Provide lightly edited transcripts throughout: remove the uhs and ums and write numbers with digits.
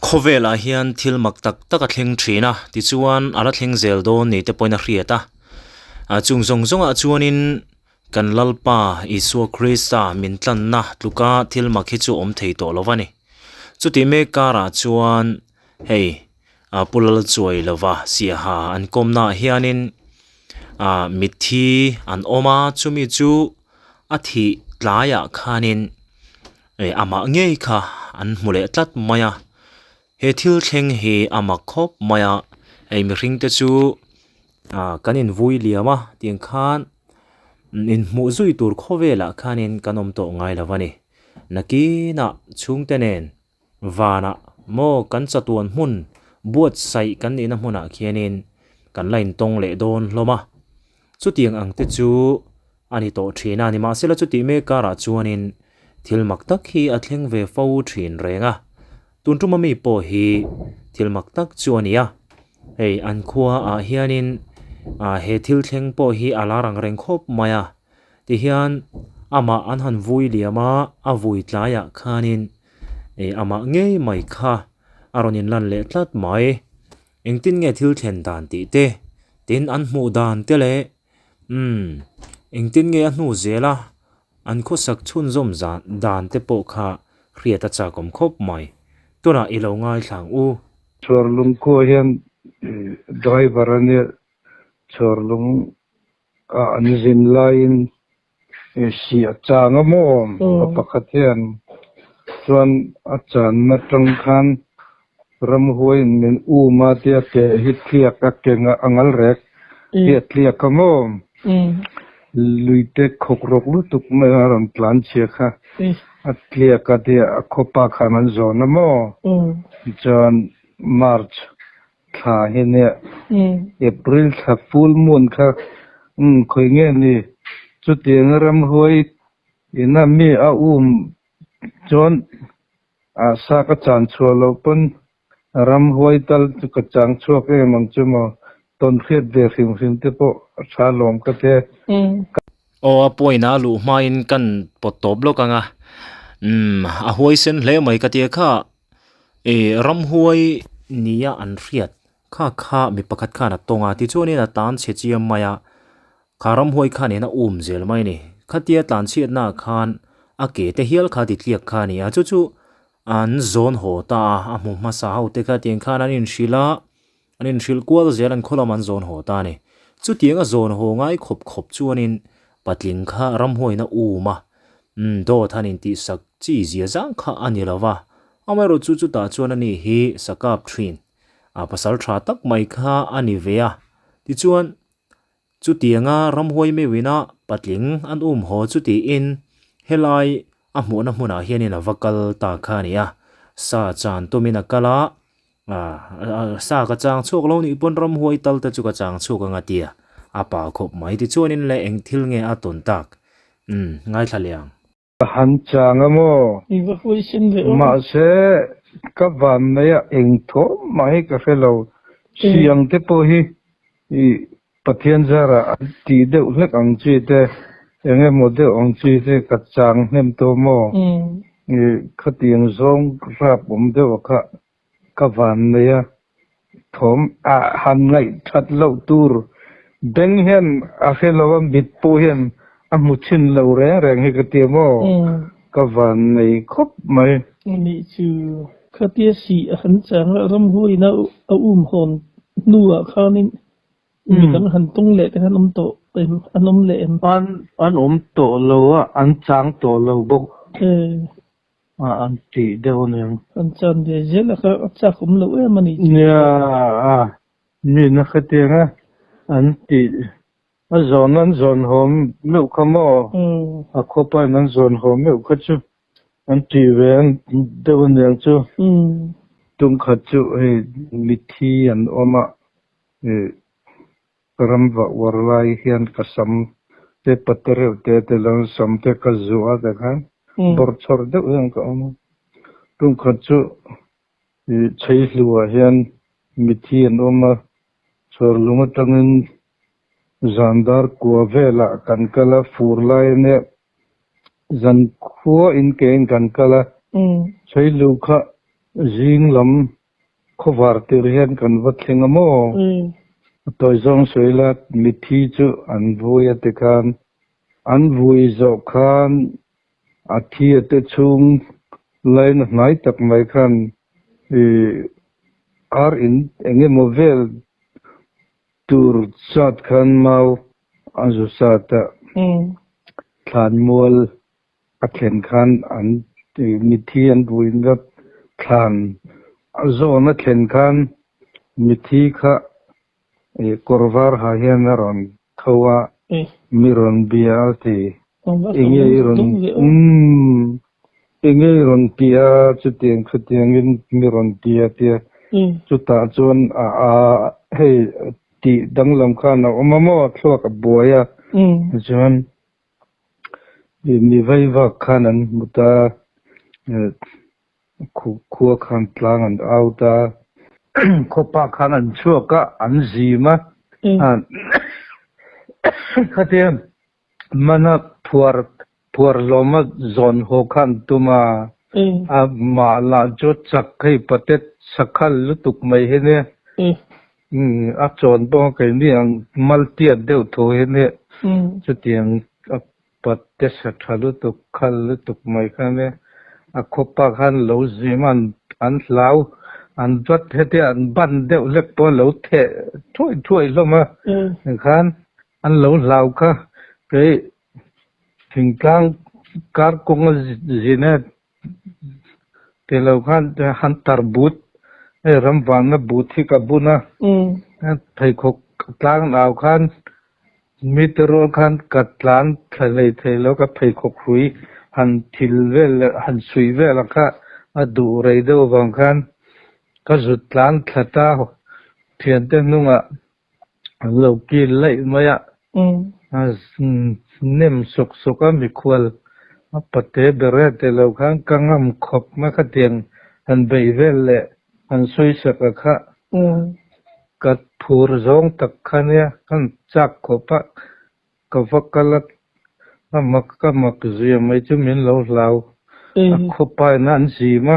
Khovela hian thil mak tak tak a thleng thina ti chuan ala thleng zel don ni te poina hriata a chung zong zonga chuanin kan lalpa Isu Krista min tlanna tluka thil mak hi chu om thei to lovani chuti me kara chuan hei a pulal chuai lova sia ha an komna hianin a mithi an oma chumi chu a thi tlaya khanin ama ngei kha an mule tlat maya he thil thleng hi ama khop maya ei mi ring te chu kanin vui liama tiang khan in mu zui tur Khovela khanin kanom to ngai lawani nakina chungtenen wana mo kan chatuan hun buat sai kan ina huna khianin kan lain tong le don loma chu tiang ang te chu ani to thina ni ma sela chu ti me kara chuanin thil mak tak hi a thleng ve fo thin renga tuntuma mi po hi thil mak tak chuania hei an khuwa a hianin he thil thleng po hi ala rang reng khop maya ti hian ama an han vui liama a vui tlaya khanin ama ngei mai kha aronin lan le tlat mai engtin nge thil thlen dan ti te tin an hmu dan te le engtin nge a hnu zela an kho sak chhun zom zan dan te po kha hriata cha kom khop mai tuna ilo ngai thlang u chorlung ko hian driver ane chorlung an zin line si achanga mo pakhat hian chuan achan na tang khan ram huai nin u ma tia ke hit thliak ka kenga angal rek he thliak ka mo luite khokrok lu tuk me ron plan che kha atlia ka dia khopa khaman zona mo John March tha hine April tha full moon kha khoi nge ni chu tiang ram hoi ina mi a John sa ka chan chualo pon ram hoi tal chu ka chang chuak e mang chu mo ton khet de him te po tha lom ka te o poina lu main kan potop lokanga a huai sen hle mai ka tia kha ram huai nia an riat kha mi pakhat kha na tonga ti choni na tan che chiam maya kharam huai kha ne na zel mai ni khatia tan chiat na khan a ke te hial kha ti tliak kha ni a chu an zone ho ta a mu ma sa ho te kha tiang khan anin shil kwal zel an kholam an zone ho ta ni chu tianga zone ho ngai khop chuanin patling kha ram huai na ma do thanin ti sak chi zia jang kha anilawa amaro chu ta chuan ani hi sakap thin a pasal tha tak mai kha ani vea ti chuan chu tianga ram huai me wina patling an ho chu ti in helai a hmuna hianin a vakal ta kha nia sa chan to mina kala sa ka chang chok lo ni pon ram huai tal ta chu ka chang chok anga tia apa khop mai ti chuanin le eng thil nge a ton tak ngai thaliang han changa mo ma se ka van me ya eng tho mai ka felo siang te po hi pathian zara ti de ulek ang chi te enge model ang chi te ka chang nem to mo khatiang zong rap de kha ka van me ya thom han ngai that lo tur beng hen a felo bit po hen a muchin lo reng he ka te mo ka van nei khop mai ni chu khatia si han chang ram hui na hon nuwa khanin mi kan han tung le te han to anom le an to lo an chang to lo bok an ti de onem an chan de jela kha cha khum lo mani ya ni na khatenga an ti a zon hom me khamo a khopa nan zon hom me khachu an ti wen de onem chu tung khachu he mithi an oma ramva warlai hian kasam te patere te lang sam te kazua de khan bor chor de yang ka om tung khachu chei luwa hian mithi an oma chor lunga tangin zandar kuavela kankala furlai ne zan khuwa in ke kankala chei lu kha jing lam cover tirhian kan watlinga mo toy zong soilat mithi chu an vui ate khan an vui zo khan athi ate chung lain hnai tak mai khan ar in enge movel tur chat khan mau azu sata thlan mol athen khan an mithi an vuin gat thlan azo na thlen khan mithi kha korvar ha hian ron khawa miron bia ti enge ron pia chutiang khutiang in miron pia tia chuta chon hei ti danglam khan omamo thlok boya chuan mi vaiwa khanan muta khua khan tlang an auta khopa khan an chuaka an zima khathiam mana phuar loma zon ho khan tuma ma la jo chak khai patet sakhal lutuk mai hene a chon bo kai ni ang maltiat deu tho hene chutiang patet sakhalu tuk khal lutuk mai khane a khopa khan lo ziman an hlau an jot hete an ban deu lek po lo the thoi loma khan an lo hlau kha ke thingkang kar kong zine te lo khan han tarbut ramwan na buthi ka buna thai khok tlang naw khan mitro khan katlan thalei thelo ka phai khok hui han thilvel han suivel kha adu rei do bang khan ka zutlan thata thian te nunga lo ki lei maya nem sok mi khwal apate bere te lo khan kangam khop ma kha tiang han beivel le han sui saka kha kat phur zong tak khania kan chak khopa ka vakalat amak zia mai chu min lo lau khopa nan zima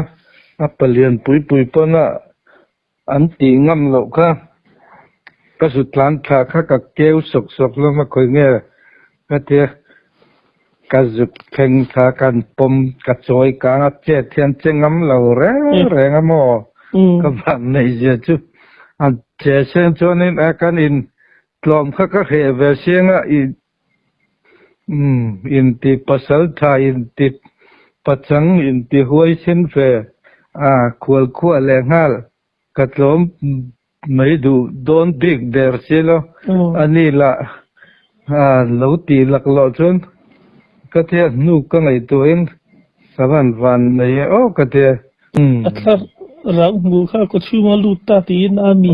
apalian pui pana an ti ngam lo kha ka sutlan kha ka keu sok lo ma khoi nge ka te ka zut kheng tha kan pom ka choi ka che thian chengam lo re ngamo ka van nei je chu an che sen chonin akan in tlom kha ka he ve senga in ti pasal tha in ti pachang in ti huai sin fe khwal khwa le ngal ka tlom mai du don big der selo ani la lo ti lak lo chun ka the nu ka ngai to in saban van nei ka the athar rang mu kha ko chuma lu ta ti na mi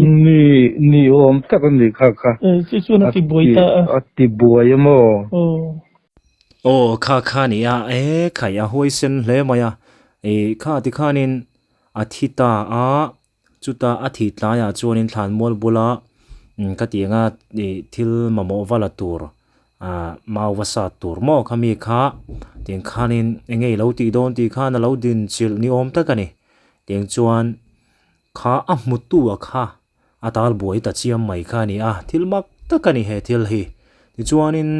ni om ta kan ni kha chi chuna ti boita ti boy mo kha ni a khaya hoisen hle maya kha ti khanin athita chuta athitla ya chuanin thlan mol bula ka tinga thil mamo wala tur mawasa tur mo khami kha ting khanin engei lo ti don ti khan lo din chil ni om ta kani ting chuan kha mutu kha atal boi ta chiam mai kha ni thilmak ta kani he thil hi ti chuanin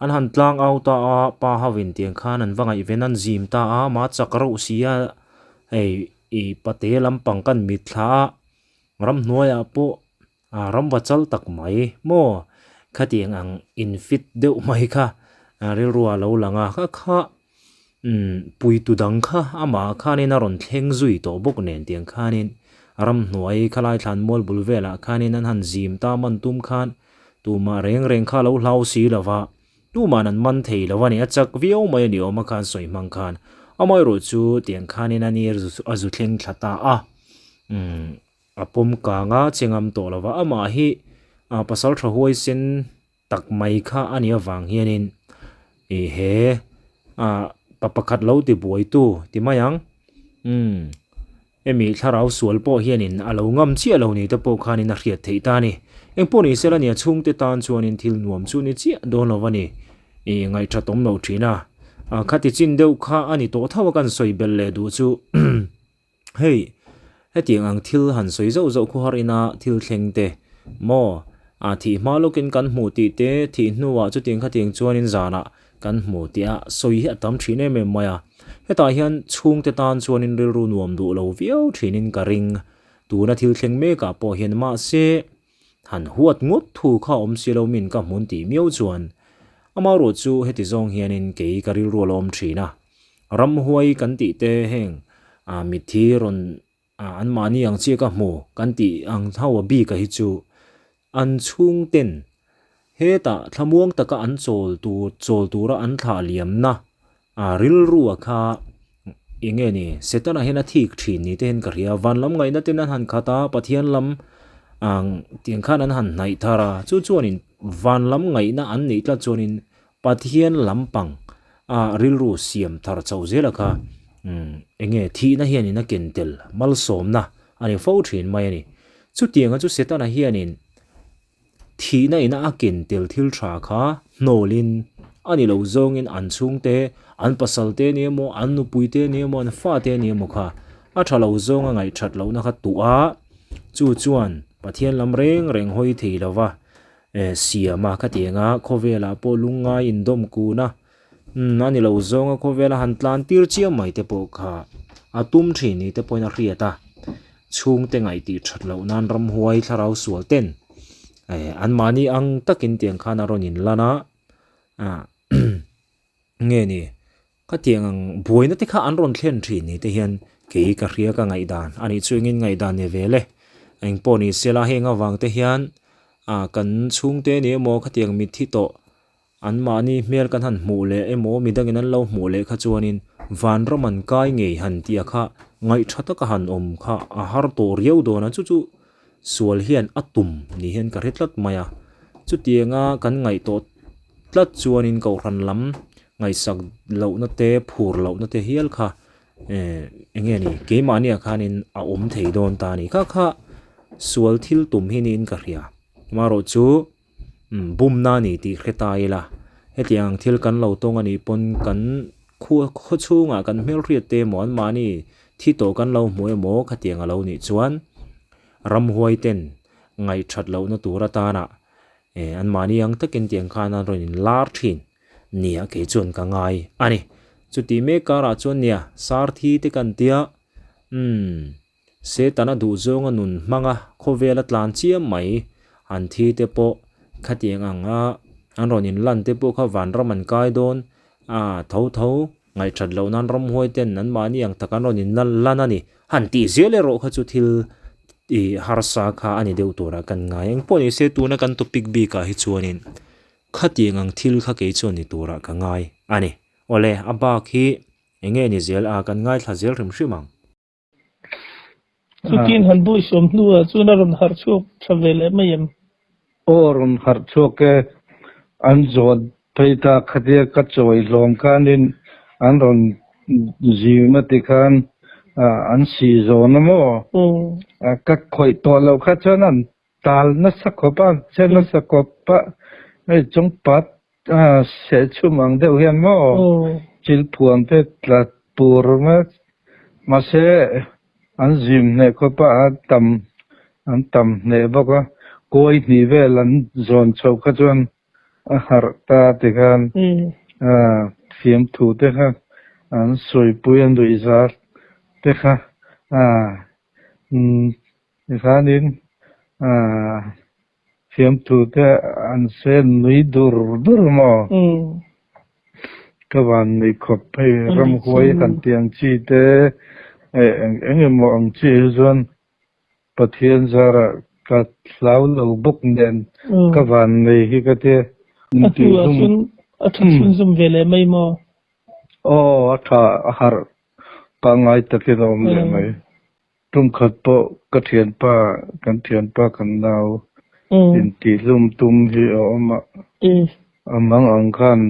an han tlang auta pa hawin ting khan an wanga event an zim ta ma chakro sia pate lampang kan mitla ram noya po ram wachal tak mai mo khatiang ang infit deu mai kha ril ruwa lo langa kha pui tu dang kha ama khanin aron thleng zui to bok nen tiang khanin ram noi khalai thlan mol bulvela khanin an han zim ta man tum khan tu ma reng kha lo hlau si lawa tu manan man thei lawani achak vio mai ni oma khan soi mang khan amoi ro chu tiang khanin ani azu thleng thata apom ka nga chengam to lawa ama hi pasal tha hoi sin tak mai kha ani awang hianin he papakhat lo ti boi tu ti mayang emi tharau sual po hianin alo ngam chi alo ni te po khanin a hriat thei ta ni engpo ni selania chung te tan chuanin thil nuam chu ni chi don lawani ngai tha tom no thina khati chin deu kha ani to thawa kan soi bel le du chu hei hetiang ang thil han soi zo zo khu harina thil thleng te mo thi hmalokin kan hmu ti te thi hnuwa chu ting kha ting chuanin zana kan hmu tia soi hi atam thine me maya heta hian chung te tan chuanin ril ru nuam du lo viau thinin ka ring tuna thil thleng me ka po hian ma se han huat ngut thu kha om silo min ka mun ti miau chuan amaro chu heti zong hianin ke karil ro lom thina ram huai kan ti te heng mi thi ron an mani ang che ka hmu kan ti ang thawa bi ka hi chu an chung ten heta thlamuang taka an chol tura an thla liam na ril ruwa kha inge ni setana hena thik thin ni ten ka ria van lam ngai na ten han khata pathian lam ang tiang khan an han nai thara chu chuanin van lam ngai na an nei tla chuanin pathian lampang ril ru siam thar chau zela kha enge thi na hian in a kentel mal som na ani fo thin mai ani chu tianga chu setana hianin thi na ina a kentel thil tha kha nolin ani lo zong in an chung te an pasal te ni mo an nu pui te ni mo an fa te ni mo kha a tha lo zong a ngai that lo na kha tu a chu chuan pathian lam reng hoi thei lawa siama kha tianga khovela po lunga in dom ku na ani lo zong a khovela han tlan tir chiam mai te po kha atum thi ni te poina riata chung te ngai ti that lo nan ram huai tharau sual ten an mani ang takin tiang khana ronin lana nge ni ka tiang ang boina te kha an ron thlen thi ni te hian ke ka ria ka ngai dan ani chuingin ngai dan ne vele eng poni sela henga wang te hian kan chung te ni mo kha tiang mi thi to an mani mel kan han mu le emo midangin an lo mu le kha chuanin van roman kai ngei han tia kha ngai thata ka han om kha a har to riau do na chu sual hian atum ni hian ka retlat maya chu tianga kan ngai to tlat chuanin ko ran lam ngai sak lo na te phur lo na te hial kha enge ni ke mania khanin a om thei don ta ni kha sual thil tum hinin ka ria maro chu bum na ni ti khretai la hetiang thil kan lo tong ani pon kan khu chunga kan mel riat te mon mani thi to kan lo moi mo khatiang alo ni chuan ram huai ten ngai that lo na tura ta na an mani ang takin tiang khana roin lar thin nia ke chun ka ngai ani chuti me kara chon nia sarthi te kan tia se tana du zonga nun manga khovela tlan chiam mai an thi te po khatiang anga an ronin lan te po kha van raman kai don tho ngai that lo nan ram huai ten nan mani ang takan ronin lan ani han ti zele ro kha chu thil harsa kha ani deu tura kan ngai eng poni se tu na kan topic bi ka hi chuanin khatiang ang thil kha ke chon ni tura ka ngai ani ole aba khi enge ni zel kan ngai thla zel rim hrimang chutin han bui som nuwa chuna ron har chuk thavele mayem ron har chuk ke an zod peita khadia ka choi lom kanin an ron jiwna ti khan an si zona mo ka khoi to lo kha chanan tal na sakopa chena sakopa ei chung pat se chumang deu hian mo chil phuan pe tla pur ma se an jim ne ko pa tam ne boka koi ni velan zon chau kha chuan har ta te khan fiam thu te kha an soi puyan du izar te kha khanin fiam thu te an sen nui dur mo kawan ni khop pe ram huai kan tiang chi te enge mo ang chi zon pathian zara ka lau lo buk nen kawan nei hi ka te atun zum vele mai mo atha har pa ngai takin om le mai tum khat po ka thian pa kan nau in ti lum tum hi oma amang ang khan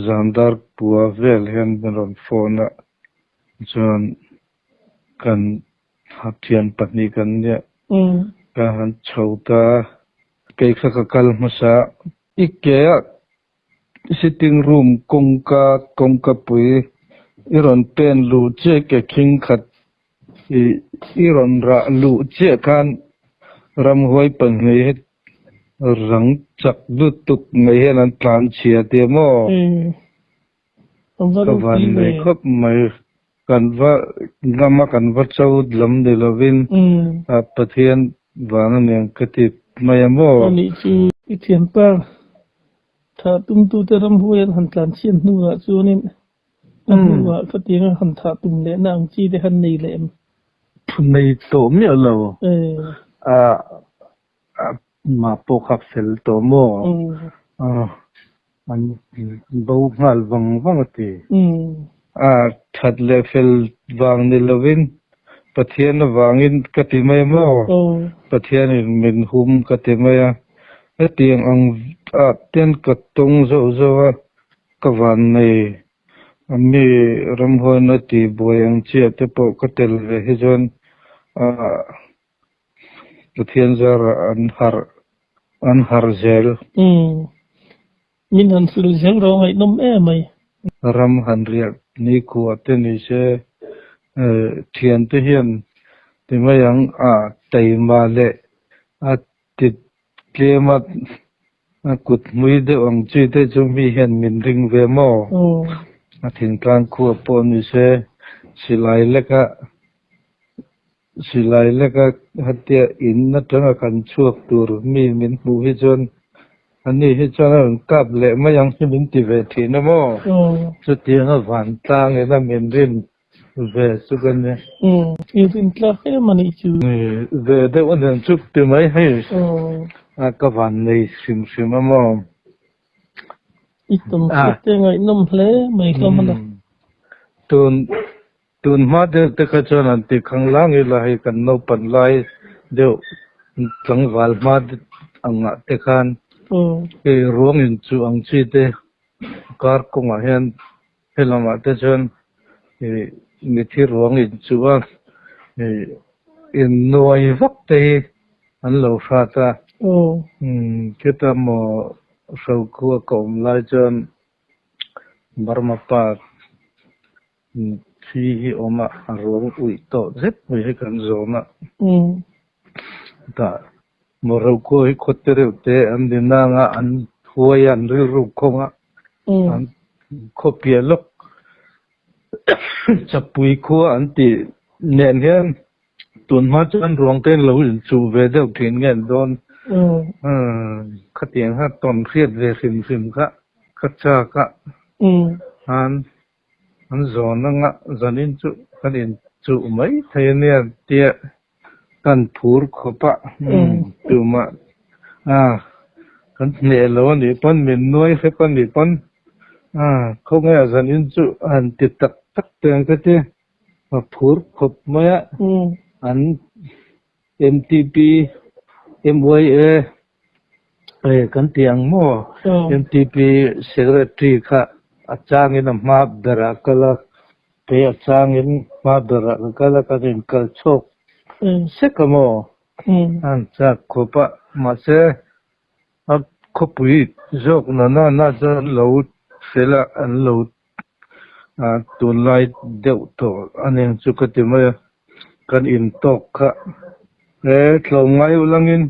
zandar puwa vel hen ron phone jon kan hathian patni kan ne ka han chauta ke kha kal masa ikke sitting room kongka pui iron pen lu che ke king khat i ron ra lu che kan ram hoi pan ngai het rang chak du tuk ngai hen an tlan chia te mo ka van nei khop mai kan va ngama kan va chau lam de lovin a pathian wang neng kati mai mo ani chu i thian pa tha tum tu te ram hoi han tlan chen nu a chu nin an nu a ka tinga han tha tum le nang chi de han nei le nei to mi lo ma po khap sel to mo an bo ngal wang ti that le fel wang ni lovin pathian wangin kati mai mo pathian min hum kati mai a tiang ang ten ka tong zo zo ka van nei ami ram ho na ti boyang che te po ka tel ve hi jon pathian zar an har zel min han sul zel ro ngai nom mai ram han ria ni ku ate ni se thian te hian te mayang tai ma le a ti klema kut mui de ong chi te chu mi hian min ring ve mo a thin tlang khu po ni se silai leka hatia in na tanga kan chuak tur mi min hu hi jon ani hi chon kap le mayang hi min ti ve thi na mo chu tiang a van tang e na min rin ve su kan ne i rin tla he mani chu ve de wan chuk ti mai hai a ka van nei sim mo i tum te ngai nom hle mai ka mana tun ma de te ka chon an ti khang lang i la hi kan no pan lai deu tlang wal ma anga te khan ke ruang in chu ang chi te kar ko nga hen helama te chon ni thi ruang in chu a in noi vak te an lo fa ta ke ta mo sau khu kom lai chon barma pa thi hi oma ruang ui to zet mai he kan zona ta moro ko hi khotere te an dinanga an huayan ru khonga an khopia lok chapui ko an ti nen hian tun ma chan ruang ten lo in chu ve deuh thin ngen don khatiang ha ton khiat ve sim kha khacha ka an zona nga zanin chu kanin chu mai thainia tia kan phur khopa tuma kan ne lo ni pon min noi he pon ni pon không nghe zanin chu an ti tak teng ka te phur khop maya an MTP MYA kan tiang mo MTP secretary kha achangin ma bera kala pe achangin ma bera kala kanin kalchok sekamo an cha khopa ma se a khopui jok na za lo sela an lo tu lai deu to anen chukati ma kan in tok kha thlongai ulangin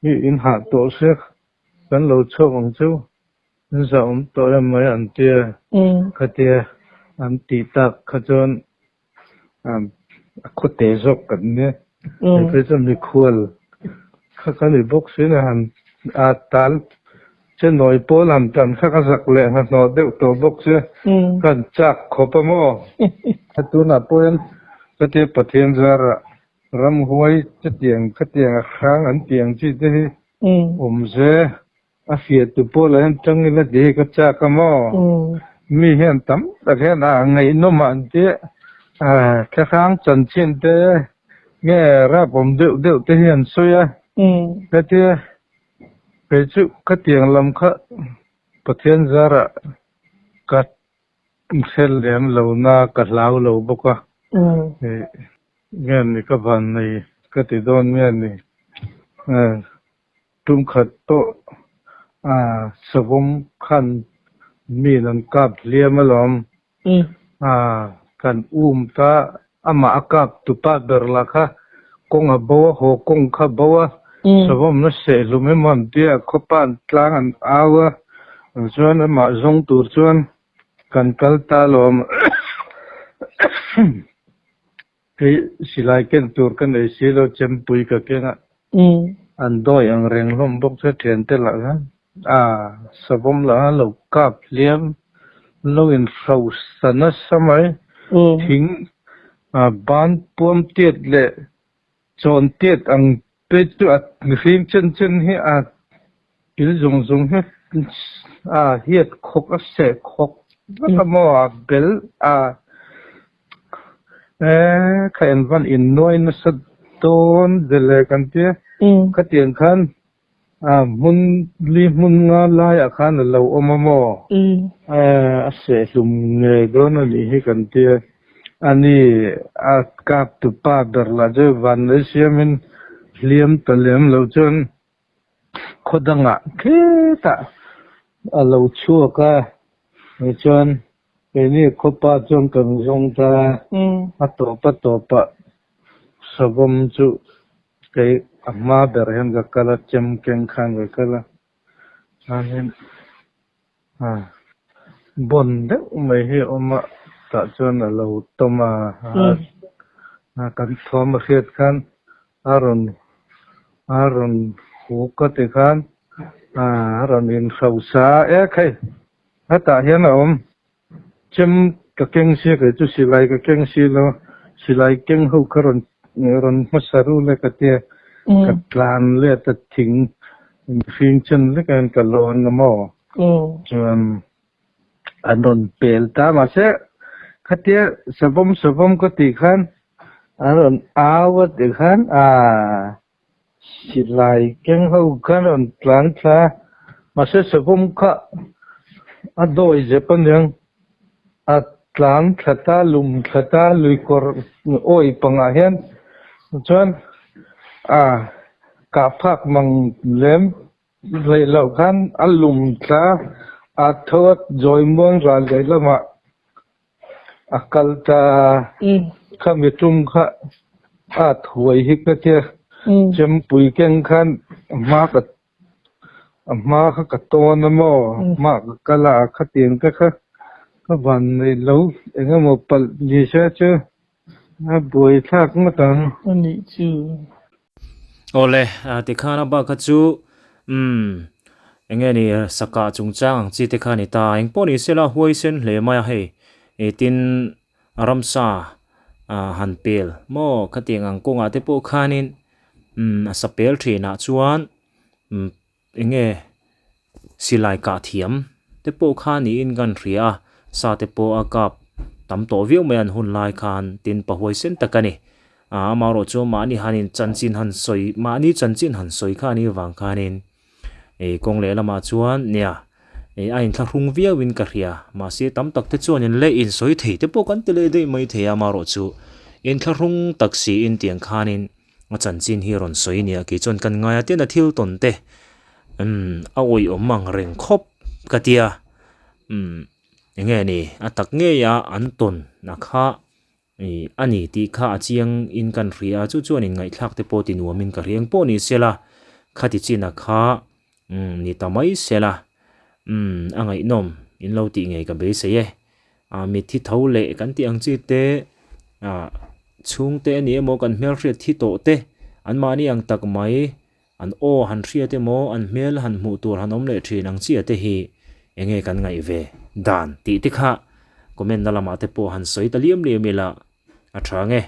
in ha to se kan lo chok ang chu za to mai an tia khatia an ti tak khajon khote jok kan ne pe cham ni khol kan ni box na han tal chen noi pol han tan kha sak le ha no deu to box kan chak khopa mo atuna poen kate pathian zara ram huai chatiang khatiang khang an tiang chi te je a fiat tu pol an tang la de ka cha ka mo mi hen tam ta he na ngai no man te kha khang chan chin te nge ra pom deu te hian soya ka te pe chu khatiang lam kha pathian zara ka sel lem lo na ka lau lo boka ngen ni ka van nei ka ti don ngen ni tum khat to savom khan mi nan kap liam alom kan ta ama akap tu pa berla kha kong abawa ho kong kha bawa sabom na se lume mam dia khopan tlang an awa chuan ama zong tur chuan kan kal ta lom ke silai ken tur kan ei silo chempui ka kenga an doi ang reng lom bok che thian te la ga sabom la lo kap liam lo in rau sana samai thing ban puam tiet le chon tiet ang pe chu at ring chen chen hi pil zong zong he hiet khok a se khok ka mo bel khain van in noi na sa ton de le kan te ka tiang khan mun li mun nga lai a khan lo omamo a se lum nge don ni hi kan te ani kap tu pa dar la je van le siamin liam ta lem lo chon khodanga kheta a lo chua ka ni chon pe ni khopa chon kan zong ta to pa sabom chu ke amma ber hem ga kala chem ken khan ga kala anen bon de mai he oma ta chon a lo toma kan thom khiat khan aron hu ka te khan aron in khausa khai hata hian om chem ka keng si ke chu silai ka keng si lo silai keng ho karon ron masaru le ka te ka plan le ta thing fin chen le kan ka lon mo chuan anon pel ta ma se khatia sabom ko ti khan aron awat de khan silai keng ho khan on plan tha ma se sabom kha adoi je panyang atlan thata lum thata luikor oi panga hian chuan ka phak mang lem leilo khan alum tha athot joimong ral leilama akalta khamitum kha thoi hikate chempui keng khan ma ka ton mo ma kala khatien ka kha ka van nei lo engamo pal ni cha chu boi thak ma tang ani chu ole ti khana ba kha chu enge ni saka chungchang chi te khani ta eng poni sela huai sen hle ma he tin aramsa hanpel mo khating ang konga te po khanin asapel thina chuan enge silai ka thiam te po khani in gan ria sa te po akap tam to viu me an hun lai khan tin pahuai sen takani amaro chu mani hanin chanchin han soi mani chanchin han soi khani wang khanin kong le lama chuan nia ain thlung via win ka ria ma se tam tak te chuan in le in soi thei te po kan te le dei mai thei amaro chu in thlung taksi in tiang khanin ma chanchin hi ron soi nia ki chon kan ngaya te na thil ton te oi omang reng khop katia enge ni atak nge ya anton na kha ani ti kha achiang in kan ria chu chuan in ngai thlak te po ti nuamin ka riang po ni sela khati china kha ni tamai sela angai nom in lo ti ngai ka be se ye mi thi thole kan ti ang chi te chung te ni mo kan mel hriat thi to te an mani ang tak mai an han hria te mo an mel han mu tur hanom le thin ang chi ate hi enge kan ngai ve dan ti ti kha comment na lama te po han soi taliam le mela athange